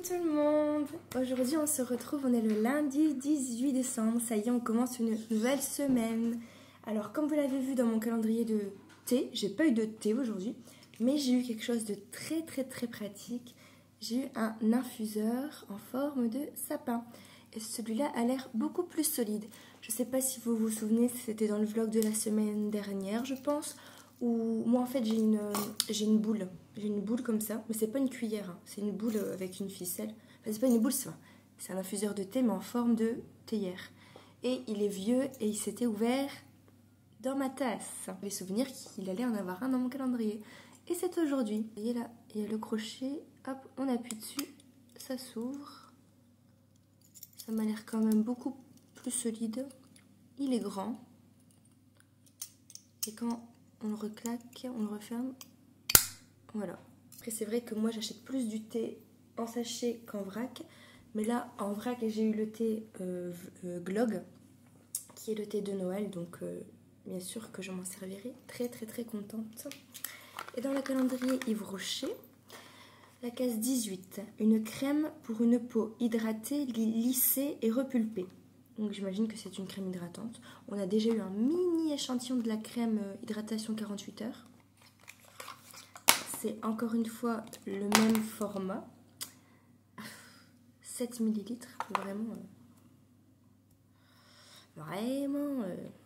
tout le monde. Aujourd'hui on se retrouve, on est le lundi 18 décembre, ça y est on commence une nouvelle semaine. Alors comme vous l'avez vu dans mon calendrier de thé, j'ai pas eu de thé aujourd'hui, mais j'ai eu quelque chose de très pratique. J'ai eu un infuseur en forme de sapin et celui-là a l'air beaucoup plus solide. Je sais pas si vous vous souvenez, c'était dans le vlog de la semaine dernière je pense, où moi en fait j'ai une boule. J'ai une boule comme ça, mais c'est pas une cuillère, hein. C'est une boule avec une ficelle. Enfin, c'est pas une boule, c'est un infuseur de thé, mais en forme de théière. Et il est vieux et il s'était ouvert dans ma tasse. J'avais souvenir qu'il allait en avoir un dans mon calendrier. Et c'est aujourd'hui. Vous voyez là, il y a le crochet, hop, on appuie dessus, ça s'ouvre. Ça m'a l'air quand même beaucoup plus solide. Il est grand. Et quand on le reclaque, on le referme. Voilà. Après c'est vrai que moi j'achète plus du thé en sachet qu'en vrac. Mais là en vrac j'ai eu le thé Glog, qui est le thé de Noël. Donc bien sûr que je m'en servirai. Très contente. Et dans le calendrier Yves Rocher, la case 18. Une crème pour une peau hydratée, lissée et repulpée. Donc j'imagine que c'est une crème hydratante. On a déjà eu un mini échantillon de la crème hydratation 48 heures. C'est encore une fois le même format. 7 ml, vraiment.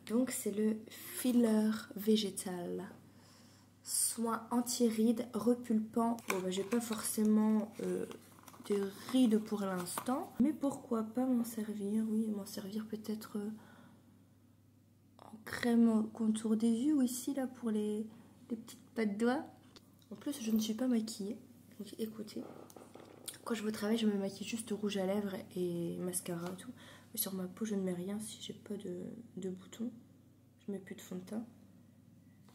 Donc c'est le filler végétal. Soin anti-rides, repulpant. Bon bah j'ai pas forcément de rides pour l'instant. Mais pourquoi pas m'en servir? Oui, m'en servir peut-être en crème contour des yeux ou ici là pour les petites pattes de doigts. En plus, je ne suis pas maquillée, donc écoutez, quand je vais au travail, je me maquille juste rouge à lèvres et mascara et tout. Mais sur ma peau, je ne mets rien si j'ai pas de boutons. Je mets plus de fond de teint.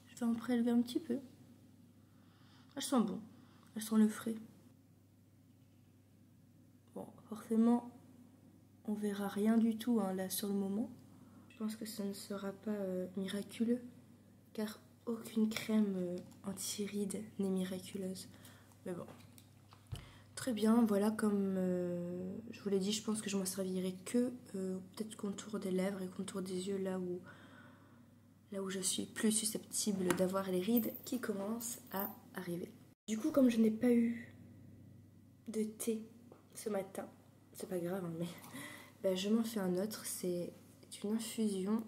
Je vais en prélever un petit peu. Elles sont bon, elles sont le frais. Bon, forcément, on verra rien du tout hein, là sur le moment. Je pense que ça ne sera pas miraculeux, car aucune crème anti-rides n'est miraculeuse. Mais bon. Très bien, voilà, comme je vous l'ai dit, je pense que je m'en servirai que peut-être contour des lèvres et contour des yeux, là où je suis plus susceptible d'avoir les rides qui commencent à arriver. Du coup, comme je n'ai pas eu de thé ce matin, c'est pas grave, hein, mais ben, je m'en fais un autre. C'est une infusion.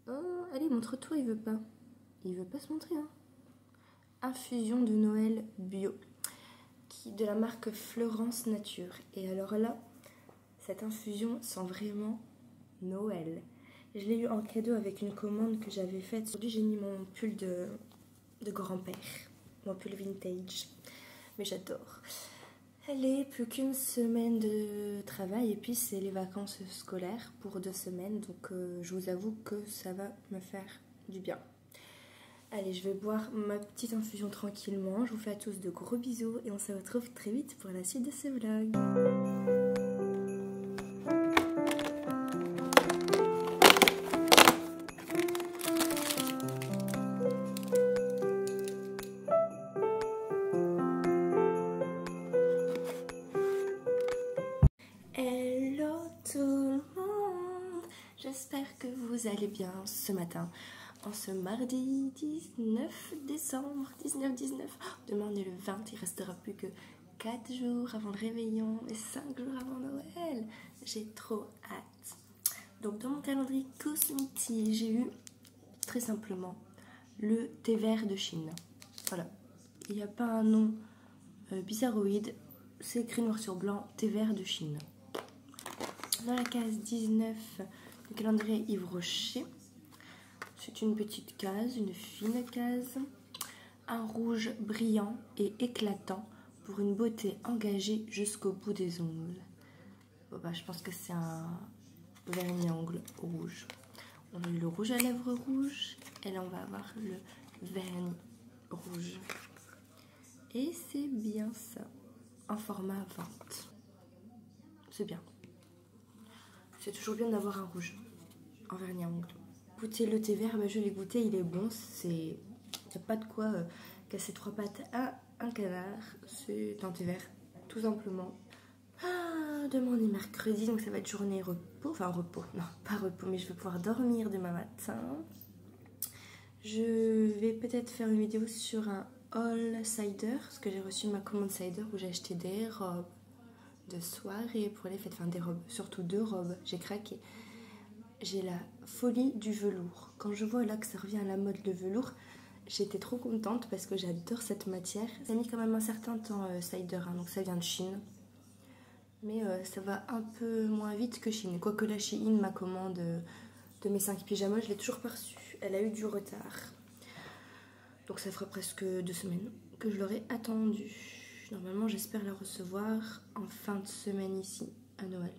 Oh, allez, montre-toi, il veut pas. Il veut pas se montrer, hein. Infusion de Noël bio, de la marque Florence Nature. Et alors là, cette infusion sent vraiment Noël. Je l'ai eu en cadeau avec une commande que j'avais faite. Aujourd'hui, j'ai mis mon pull de grand-père, mon pull vintage. Mais j'adore. Allez, plus qu'une semaine de travail et puis c'est les vacances scolaires pour 2 semaines. Donc je vous avoue que ça va me faire du bien. Allez, je vais boire ma petite infusion tranquillement. Je vous fais à tous de gros bisous et on se retrouve très vite pour la suite de ce vlog. Hello tout le monde, j'espère que vous allez bien ce matin. En ce mardi 19 décembre, 19. Demain on est le 20, il restera plus que 4 jours avant le réveillon et 5 jours avant Noël. J'ai trop hâte. Donc dans mon calendrier Cosmiti, j'ai eu très simplement le thé vert de Chine. Voilà, il n'y a pas un nom bizarroïde, c'est écrit noir sur blanc, thé vert de Chine. Dans la case 19, le calendrier Yves Rocher. C'est une petite case, une fine case. Un rouge brillant et éclatant pour une beauté engagée jusqu'au bout des ongles. Bon bah, je pense que c'est un vernis-ongles rouge. On a eu le rouge à lèvres rouge et là on va avoir le vernis rouge. Et c'est bien ça, en format 20. C'est bien. C'est toujours bien d'avoir un rouge en vernis à ongles. Écoutez, le thé vert, bah, je l'ai goûté, il est bon. Il n'y a pas de quoi casser 3 pattes à un canard, c'est un thé vert, tout simplement. Demain on est mercredi, donc ça va être journée repos, enfin repos, non pas repos, mais je vais pouvoir dormir demain matin. Je vais peut-être faire une vidéo sur un haul cider, parce que j'ai reçu ma commande cider où j'ai acheté des robes de soirée pour les fêtes, enfin des robes, surtout 2 robes, j'ai craqué. J'ai la folie du velours. Quand je vois là que ça revient à la mode le velours, j'étais trop contente parce que j'adore cette matière. Ça a mis quand même un certain temps cider, hein, donc ça vient de Chine. Mais ça va un peu moins vite que Chine. Quoique la Chine, ma commande de mes 5 pyjamas, je l'ai toujours pas reçue. Elle a eu du retard. Donc ça fera presque 2 semaines que je l'aurai attendue. Normalement, j'espère la recevoir en fin de semaine ici, à Noël.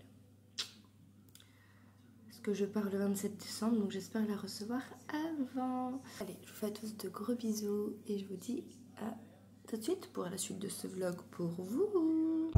Parce que je pars le 27 décembre, donc j'espère la recevoir avant. Allez, je vous fais à tous de gros bisous et je vous dis à tout de suite pour la suite de ce vlog pour vous.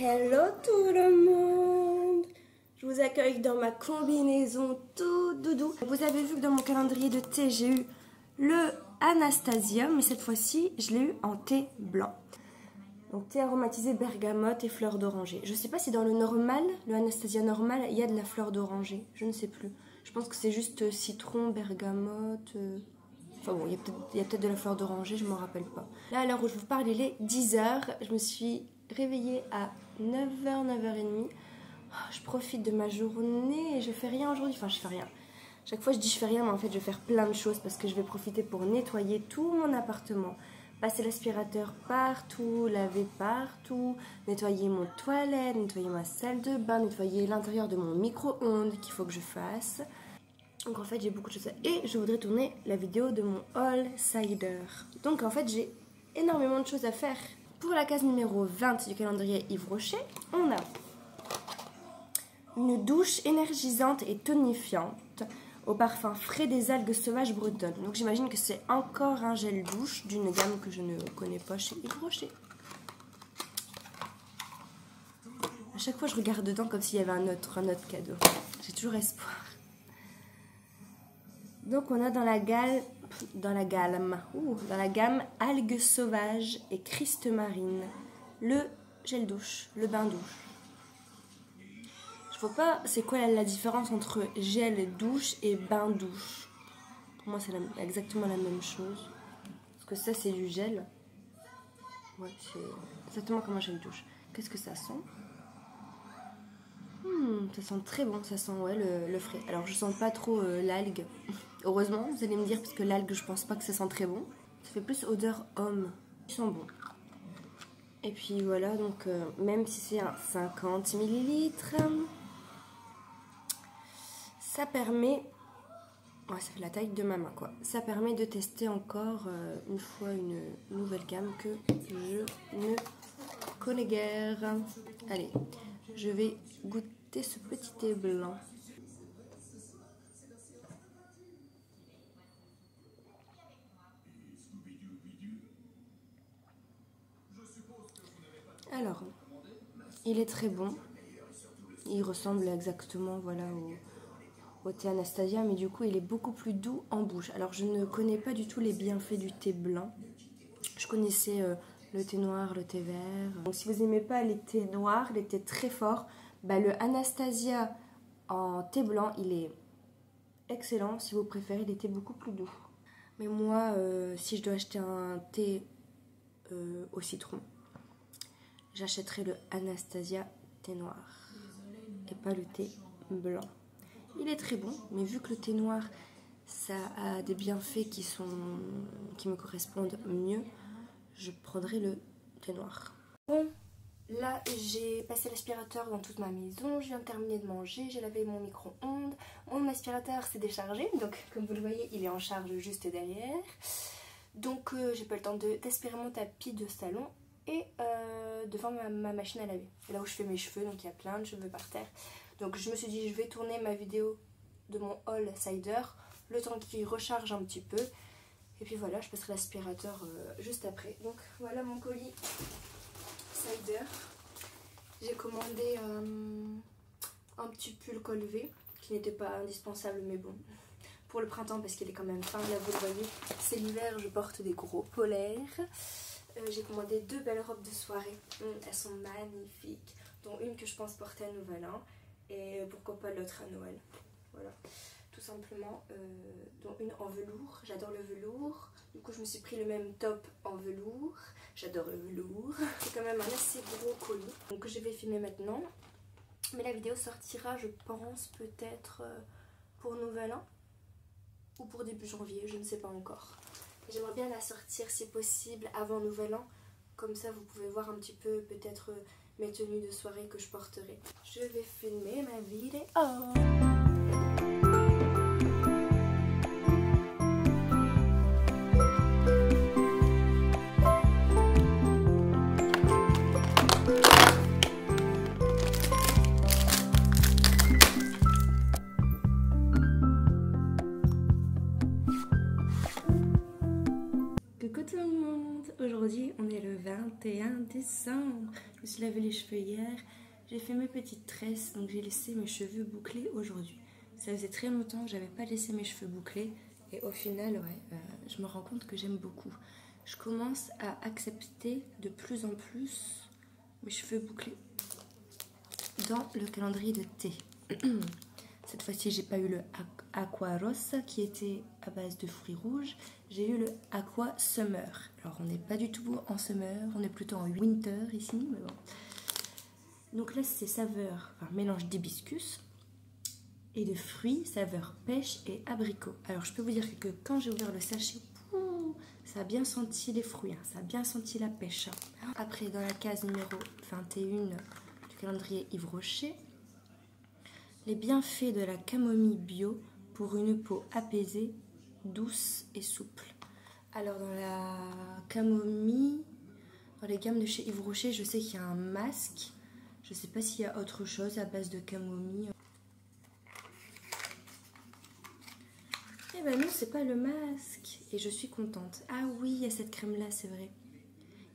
Hello tout le monde! Je vous accueille dans ma combinaison tout doudou. Vous avez vu que dans mon calendrier de thé, j'ai eu le Anastasia, mais cette fois-ci, je l'ai eu en thé blanc. Donc thé aromatisé bergamote et fleur d'oranger. Je ne sais pas si dans le normal, le Anastasia normal, il y a de la fleur d'oranger. Je ne sais plus. Je pense que c'est juste citron, bergamote... Enfin bon, il y a peut-être de la fleur d'oranger, je ne m'en rappelle pas. Là, à l'heure où je vous parle, il est 10h. Je me suis réveillée à 9h, 9h30. Je profite de ma journée et je fais rien aujourd'hui. Enfin, je fais rien. Chaque fois, je dis je fais rien, mais en fait, je vais faire plein de choses parce que je vais profiter pour nettoyer tout mon appartement. Passer l'aspirateur partout, laver partout, nettoyer mon toilette, nettoyer ma salle de bain, nettoyer l'intérieur de mon micro-ondes qu'il faut que je fasse. Donc en fait j'ai beaucoup de choses à... Et je voudrais tourner la vidéo de mon haul cider. Donc en fait j'ai énormément de choses à faire. Pour la case numéro 20 du calendrier Yves Rocher, on a une douche énergisante et tonifiante au parfum frais des algues sauvages bretonnes. Donc j'imagine que c'est encore un gel douche d'une gamme que je ne connais pas chez Yves Rocher. À chaque fois je regarde dedans comme s'il y avait un autre cadeau. J'ai toujours espoir. Donc on a dans la gamme algues sauvages et criste marine, le gel douche, le bain douche. Je vois pas c'est quoi la différence entre gel douche et bain douche. Pour moi c'est exactement la même chose. Parce que ça c'est du gel. Ouais, c'est exactement comme un gel douche. Qu'est-ce que ça sent? Ça sent très bon, ça sent ouais, le frais. Alors je sens pas trop l'algue. Heureusement, vous allez me dire, parce que l'algue, je pense pas que ça sent très bon. Ça fait plus odeur homme. Ils sont bons. Et puis voilà, donc même si c'est un 50 ml, ça permet... Ouais, ça fait la taille de ma main, quoi. Ça permet de tester encore une fois une nouvelle gamme que je ne connais guère. Allez, je vais goûter ce petit thé blanc. Alors, il est très bon. Il ressemble exactement voilà, au thé Anastasia, mais du coup, il est beaucoup plus doux en bouche. Alors, je ne connais pas du tout les bienfaits du thé blanc. Je connaissais le thé noir, le thé vert. Donc, si vous n'aimez pas les thés noirs, les thés très forts, bah, le Anastasia en thé blanc, il est excellent. Si vous préférez, il était beaucoup plus doux. Mais moi, si je dois acheter un thé au citron, j'achèterai le Anastasia thé noir et pas le thé blanc. Il est très bon, mais vu que le thé noir, ça a des bienfaits qui me correspondent mieux, je prendrai le thé noir. Bon, là j'ai passé l'aspirateur dans toute ma maison, je viens de terminer de manger, j'ai lavé mon micro-ondes, mon aspirateur s'est déchargé, donc comme vous le voyez, il est en charge juste derrière. Donc j'ai pas le temps d'aspirer mon tapis de salon et devant ma machine à laver. C'est là où je fais mes cheveux, donc il y a plein de cheveux par terre. Donc je me suis dit je vais tourner ma vidéo de mon haul cider le temps qu'il recharge un petit peu. Et puis voilà, je passerai l'aspirateur juste après. Donc voilà mon colis Cider. J'ai commandé un petit pull col V qui n'était pas indispensable, mais bon, pour le printemps parce qu'il est quand même fin. Là vous le voyez, c'est l'hiver, je porte des gros polaires. J'ai commandé 2 belles robes de soirée. Elles sont magnifiques, dont une que je pense porter à Nouvel An et pourquoi pas l'autre à Noël. Voilà, tout simplement. Dont une en velours, j'adore le velours. Du coup je me suis pris le même top en velours. J'adore le velours. C'est quand même un assez gros colis. Donc je vais filmer maintenant. Mais la vidéo sortira, je pense, peut-être pour Nouvel An ou pour début janvier, je ne sais pas encore. J'aimerais bien la sortir si possible avant Nouvel An. Comme ça vous pouvez voir un petit peu peut-être mes tenues de soirée que je porterai. Je vais filmer ma vidéo. Coucou tout le monde, aujourd'hui on est le 21 décembre, je me suis lavé les cheveux hier, j'ai fait mes petites tresses, donc j'ai laissé mes cheveux bouclés aujourd'hui. Ça faisait très longtemps que j'avais pas laissé mes cheveux bouclés et au final je me rends compte que j'aime beaucoup. Je commence à accepter de plus en plus mes cheveux bouclés dans le calendrier de thé. Cette fois-ci, j'ai pas eu le Aqua Rossa qui était à base de fruits rouges. J'ai eu le Aqua Summer. Alors, on n'est pas du tout en summer, on est plutôt en winter ici. Mais bon. Donc là, c'est saveur, enfin, mélange d'hibiscus et de fruits, saveur pêche et abricot. Alors, je peux vous dire que quand j'ai ouvert le sachet, ça a bien senti les fruits, ça a bien senti la pêche. Après, dans la case numéro 21 du calendrier Yves Rocher, les bienfaits de la camomille bio pour une peau apaisée, douce et souple. Alors dans la camomille, dans les gammes de chez Yves Rocher, je sais qu'il y a un masque. Je ne sais pas s'il y a autre chose à base de camomille. Eh ben non, c'est pas le masque. Et je suis contente. Ah oui, il y a cette crème là, c'est vrai.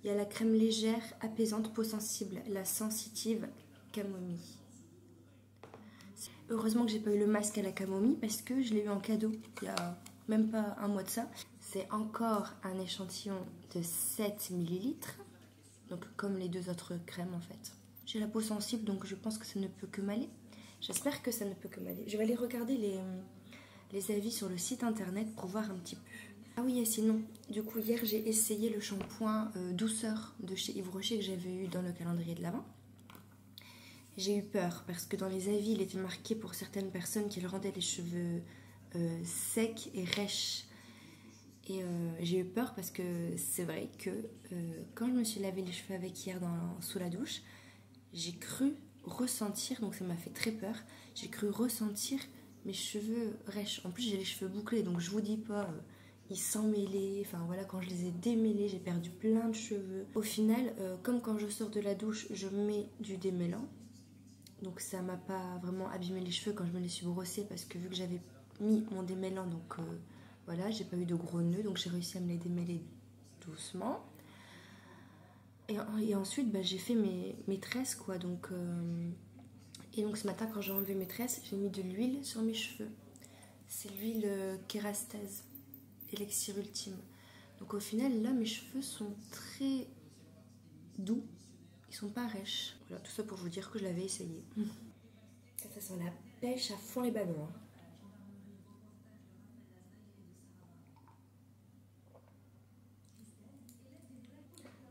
Il y a la crème légère, apaisante, peau sensible, la sensitive camomille. Heureusement que j'ai pas eu le masque à la camomille parce que je l'ai eu en cadeau il y a même pas un mois de ça. C'est encore un échantillon de 7 ml, donc comme les deux autres crèmes en fait. J'ai la peau sensible donc je pense que ça ne peut que m'aller. J'espère que ça ne peut que m'aller. Je vais aller regarder les avis sur le site internet pour voir un petit peu. Ah oui, et sinon, du coup hier j'ai essayé le shampoing douceur de chez Yves Rocher que j'avais eu dans le calendrier de l'Avent. J'ai eu peur parce que dans les avis, il était marqué pour certaines personnes qu'il rendait les cheveux secs et rêches. Et j'ai eu peur parce que c'est vrai que quand je me suis lavé les cheveux avec hier sous la douche, j'ai cru ressentir, donc ça m'a fait très peur, j'ai cru ressentir mes cheveux rêches. En plus, j'ai les cheveux bouclés, donc je vous dis pas, ils s'emmêlaient. Enfin voilà, quand je les ai démêlés, j'ai perdu plein de cheveux. Au final, comme quand je sors de la douche, je mets du démêlant. Donc ça m'a pas vraiment abîmé les cheveux quand je me les suis brossés parce que vu que j'avais mis mon démêlant, donc voilà, j'ai pas eu de gros nœuds, donc j'ai réussi à me les démêler doucement. Et ensuite j'ai fait mes tresses quoi, donc et donc ce matin quand j'ai enlevé mes tresses, j'ai mis de l'huile sur mes cheveux. C'est l'huile Kerastase, élixir ultime. Donc au final là mes cheveux sont très doux. Ils sont pas rêches. Voilà, tout ça pour vous dire que je l'avais essayé. Ça sent la pêche à fond les ballons. Hein.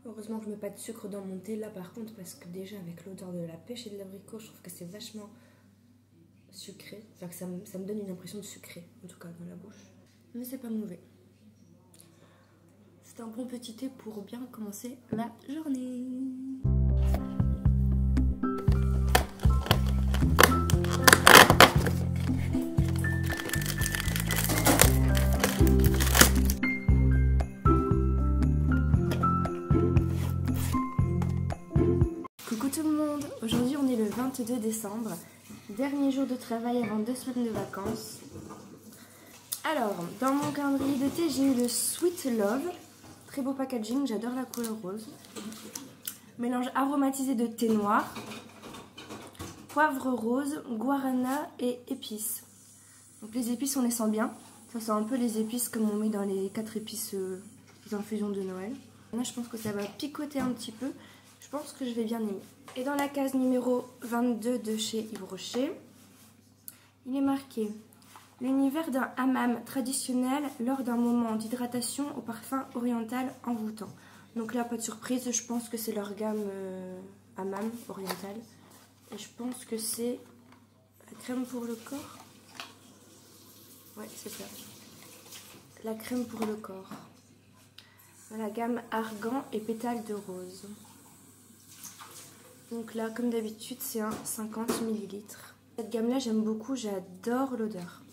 Heureusement que je mets pas de sucre dans mon thé là par contre, parce que déjà avec l'odeur de la pêche et de l'abricot, je trouve que c'est vachement sucré. Enfin que ça me donne une impression de sucré, en tout cas dans la bouche. Mais c'est pas mauvais. C'est un bon petit thé pour bien commencer la journée. Coucou tout le monde, aujourd'hui on est le 22 décembre, dernier jour de travail avant 2 semaines de vacances. Alors, dans mon calendrier de thé, j'ai eu le Sweet Love. Très beau packaging, j'adore la couleur rose. Mélange aromatisé de thé noir, poivre rose, guarana et épices. Donc les épices, on les sent bien. Ça sent un peu les épices comme on met dans les 4 épices des infusions de Noël. Là, je pense que ça va picoter un petit peu. Je pense que je vais bien aimer. Et dans la case numéro 22 de chez Yves Rocher, il est marqué « L'univers d'un hammam traditionnel lors d'un moment d'hydratation au parfum oriental envoûtant ». Donc là, pas de surprise, je pense que c'est leur gamme hammam oriental. Et je pense que c'est la crème pour le corps. Ouais, c'est ça. La crème pour le corps. La gamme argan et pétales de rose. Donc là, comme d'habitude, c'est un 50 ml. Cette gamme-là, j'aime beaucoup, j'adore l'odeur.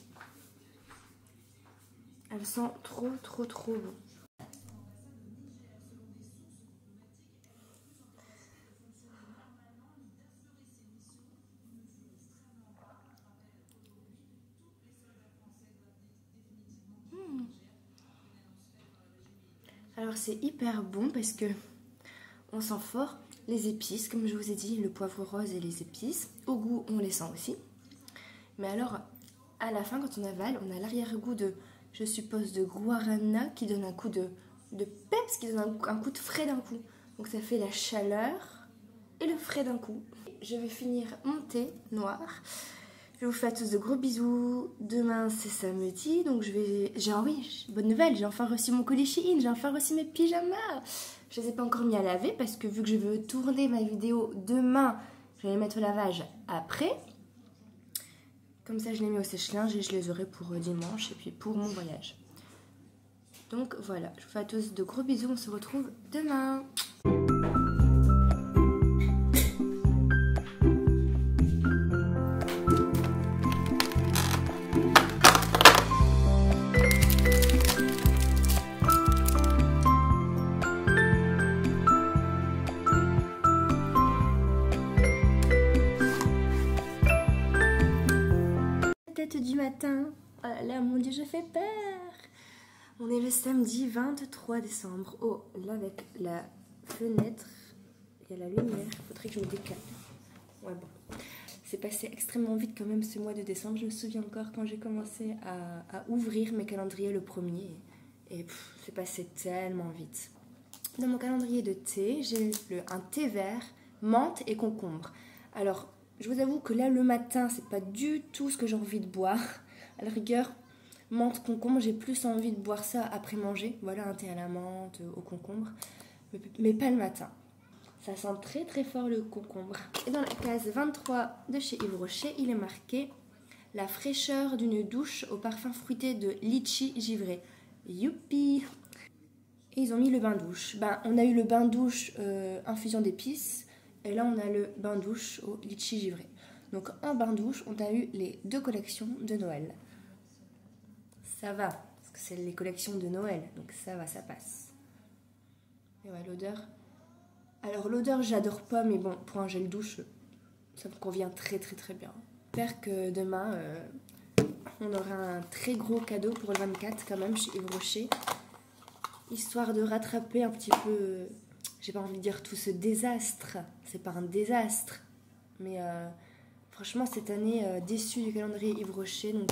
Elle sent trop bon. Alors c'est hyper bon parce que on sent fort les épices, comme je vous ai dit, le poivre rose et les épices. Au goût, on les sent aussi. Mais alors, à la fin, quand on avale, on a l'arrière-goût de, je suppose, de guarana qui donne un coup de peps, qui donne un coup de frais d'un coup. Donc ça fait la chaleur et le frais d'un coup. Je vais finir mon thé noir. Je vous fais à tous de gros bisous. Demain c'est samedi, donc oui, bonne nouvelle, j'ai enfin reçu mon colis Shein, j'ai enfin reçu mes pyjamas. Je les ai pas encore mis à laver parce que vu que je veux tourner ma vidéo demain, je vais les mettre au lavage après. Comme ça je les mets au sèche-linge et je les aurai pour dimanche et puis pour mon voyage. Donc voilà, je vous fais à tous de gros bisous, on se retrouve demain. Du matin. Oh là là, mon Dieu, je fais peur. On est le samedi 23 décembre. Oh, là, avec la fenêtre, il y a la lumière. Il faudrait que je me décale. Ouais, bon. C'est passé extrêmement vite quand même ce mois de décembre. Je me souviens encore quand j'ai commencé à ouvrir mes calendriers le premier. Et c'est passé tellement vite. Dans mon calendrier de thé, j'ai eu un thé vert, menthe et concombre. Alors, je vous avoue que là, le matin, c'est pas du tout ce que j'ai envie de boire. À la rigueur, menthe, concombre, j'ai plus envie de boire ça après manger. Voilà, un thé à la menthe, au concombre. Mais pas le matin. Ça sent très fort le concombre. Et dans la case 23 de chez Yves Rocher, il est marqué « La fraîcheur d'une douche au parfum fruité de litchi givré ». Youpi! Et ils ont mis le bain-douche. On a eu le bain-douche infusion d'épices. Et là, on a le bain-douche au litchi givré. Donc, en bain-douche, on a eu les 2 collections de Noël. Ça va, parce que c'est les collections de Noël. Donc, ça va, ça passe. Et ouais, l'odeur. Alors, l'odeur, j'adore pas, mais bon, pour un gel douche, ça me convient très bien. J'espère que demain, on aura un très gros cadeau pour le 24, quand même, chez Yves Rocher. Histoire de rattraper un petit peu... J'ai pas envie de dire tout ce désastre, c'est pas un désastre, mais franchement cette année déçue du calendrier Yves Rocher. Donc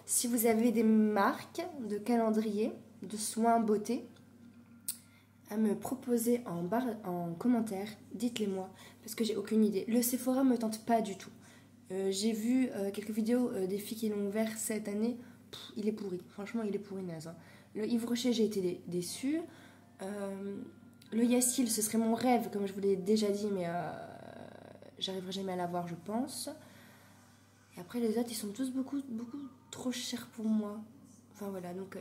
si vous avez des marques de calendrier, de soins beauté à me proposer en commentaire, dites-les moi parce que j'ai aucune idée. Le Sephora me tente pas du tout. J'ai vu quelques vidéos des filles qui l'ont ouvert cette année. Il est pourri, franchement il est pourri naze. Hein. Le Yves Rocher, j'ai été déçue. Le Yassil, ce serait mon rêve, comme je vous l'ai déjà dit, mais j'arriverai jamais à l'avoir, je pense. Et après, les autres, ils sont tous beaucoup trop chers pour moi. Enfin, voilà, donc...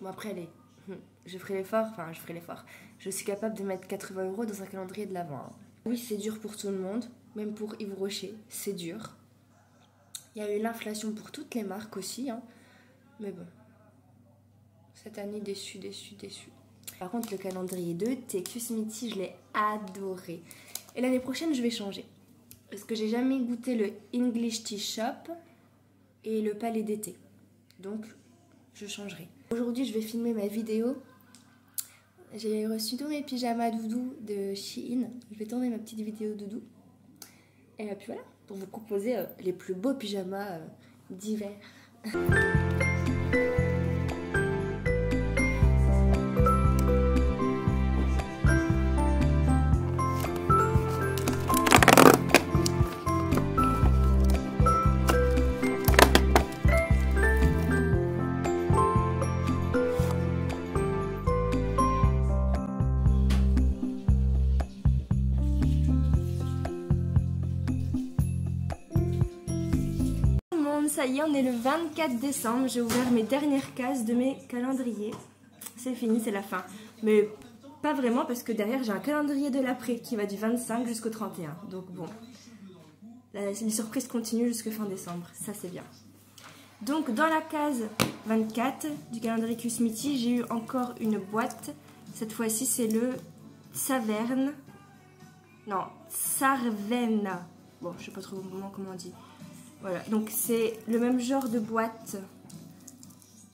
Bon, après, allez, je ferai l'effort. Je suis capable de mettre 80 € dans un calendrier de l'Avent. Hein. Oui, c'est dur pour tout le monde, même pour Yves Rocher, c'est dur. Il y a eu l'inflation pour toutes les marques aussi, hein. Mais bon, cette année, déçue. Par contre, le calendrier de TQ Smithy, je l'ai adoré. Et l'année prochaine, je vais changer. Parce que j'ai jamais goûté le English Tea Shop et le Palais d'été. Donc je changerai. Aujourd'hui je vais filmer ma vidéo. J'ai reçu tous mes pyjamas doudou de Shein. Je vais tourner ma petite vidéo doudou. Et puis voilà, pour vous proposer les plus beaux pyjamas d'hiver. Ça y est, on est le 24 décembre, j'ai ouvert mes dernières cases de mes calendriers. C'est fini, c'est la fin. Mais pas vraiment parce que derrière j'ai un calendrier de l'après qui va du 25 jusqu'au 31. Donc bon, les surprises continuent jusqu'à fin décembre, ça c'est bien. Donc dans la case 24 du calendrier Kusmiti, j'ai eu encore une boîte. Cette fois-ci c'est le Saverne. Non, Sarvena. Bon, je sais pas trop comment on dit. Voilà, donc c'est le même genre de boîte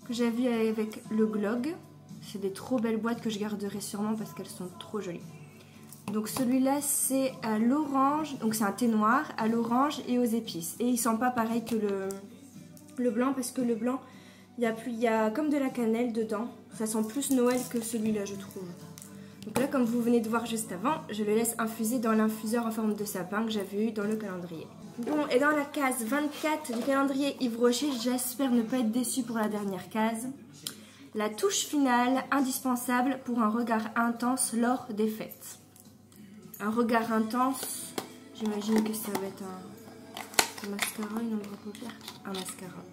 que j'ai vu avec le Glog. C'est des trop belles boîtes que je garderai sûrement parce qu'elles sont trop jolies. Donc celui-là c'est à l'orange, donc c'est un thé noir à l'orange et aux épices. Et il sent pas pareil que le blanc parce que le blanc, il y a comme de la cannelle dedans. Ça sent plus Noël que celui-là je trouve. Donc là comme vous venez de voir juste avant, je le laisse infuser dans l'infuseur en forme de sapin que j'avais eu dans le calendrier. Bon, et dans la case 24 du calendrier Yves Rocher, j'espère ne pas être déçue pour la dernière case. La touche finale indispensable pour un regard intense lors des fêtes. Un regard intense, j'imagine que ça va être un mascara, une ombre à paupières. Un mascara.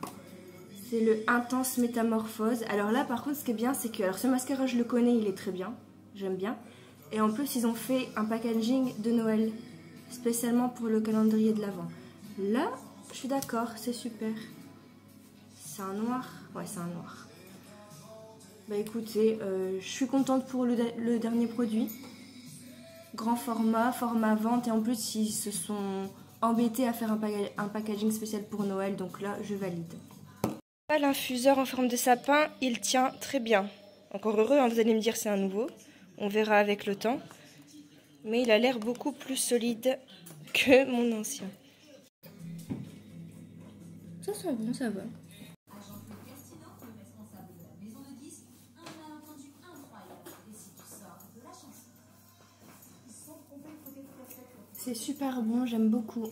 C'est le Intense Métamorphose. Alors là, par contre, ce qui est bien, c'est que alors ce mascara, je le connais, il est très bien. J'aime bien. Et en plus, ils ont fait un packaging de Noël. Spécialement pour le calendrier de l'Avent. Là, je suis d'accord, c'est super. C'est un noir? Ouais, c'est un noir. Bah écoutez, je suis contente pour le dernier produit. Grand format, format vente. Et en plus, ils se sont embêtés à faire un packaging spécial pour Noël. Donc là, je valide. L'infuseur en forme de sapin, il tient très bien. Encore heureux, hein, vous allez me dire c'est un nouveau. On verra avec le temps. Mais il a l'air beaucoup plus solide que mon ancien. Ça sent bon, ça va. C'est super bon, j'aime beaucoup.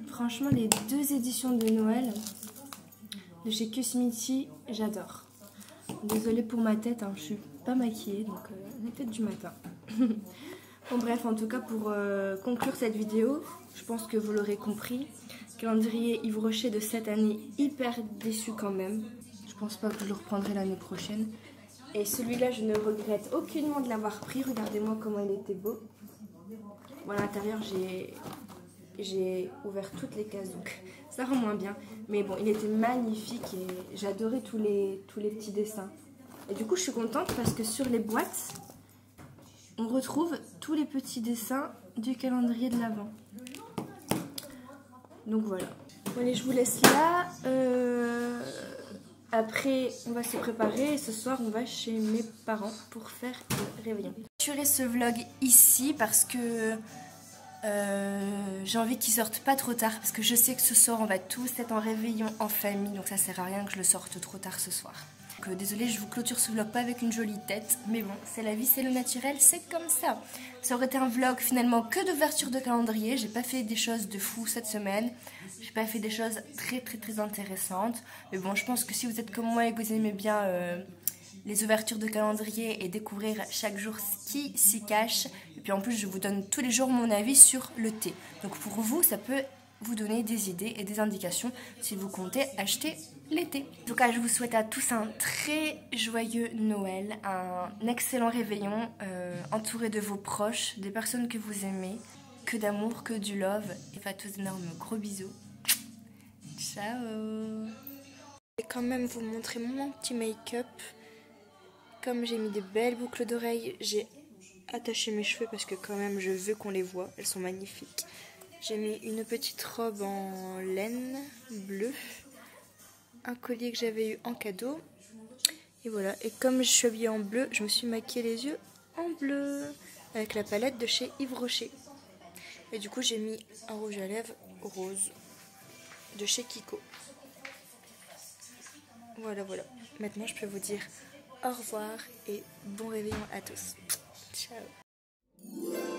Franchement, les deux éditions de Noël de chez Kusmiti, j'adore. Désolée pour ma tête, hein, je suis pas maquillée, donc la tête du matin. Bon bref, en tout cas pour conclure cette vidéo, je pense que vous l'aurez compris, calendrier Yves Rocher de cette année, hyper déçu quand même. Je pense pas que je le reprendrai l'année prochaine. Et celui-là, je ne regrette aucunement de l'avoir pris. Regardez-moi comment il était beau. Bon, à l'intérieur, j'ai ouvert toutes les cases, donc ça rend moins bien. Mais bon, il était magnifique et j'adorais tous les petits dessins. Et du coup, je suis contente parce que sur les boîtes, on retrouve tous les petits dessins du calendrier de l'Avent. Donc voilà. Bon, allez, je vous laisse là. Après, on va se préparer. Et ce soir, on va chez mes parents pour faire le réveillon. Je ferai ce vlog ici parce que j'ai envie qu'il sorte pas trop tard. Parce que je sais que ce soir, on va tous être en réveillon en famille. Donc ça sert à rien que je le sorte trop tard ce soir. Donc, désolée, je vous clôture ce vlog pas avec une jolie tête. Mais bon, c'est la vie, c'est le naturel, c'est comme ça. Ça aurait été un vlog finalement que d'ouverture de calendrier. J'ai pas fait des choses de fou cette semaine. J'ai pas fait des choses très intéressantes. Mais bon, je pense que si vous êtes comme moi et que vous aimez bien les ouvertures de calendrier et découvrir chaque jour ce qui s'y cache. Et puis en plus, je vous donne tous les jours mon avis sur le thé. Donc pour vous, ça peut vous donner des idées et des indications si vous comptez acheter l'été. En tout cas, je vous souhaite à tous un très joyeux Noël, un excellent réveillon, entouré de vos proches, des personnes que vous aimez, que d'amour, que du love. Et à tous d'énormes gros bisous. Ciao. Je vais quand même vous montrer mon petit make-up. Comme j'ai mis des belles boucles d'oreilles, j'ai attaché mes cheveux parce que quand même je veux qu'on les voit. Elles sont magnifiques. J'ai mis une petite robe en laine bleue. un collier que j'avais eu en cadeau. Et voilà, et comme je suis habillée en bleu, je me suis maquillée les yeux en bleu avec la palette de chez Yves Rocher. Et du coup j'ai mis un rouge à lèvres rose de chez Kiko. Voilà, voilà. Maintenant je peux vous dire au revoir et bon réveillon à tous. Ciao.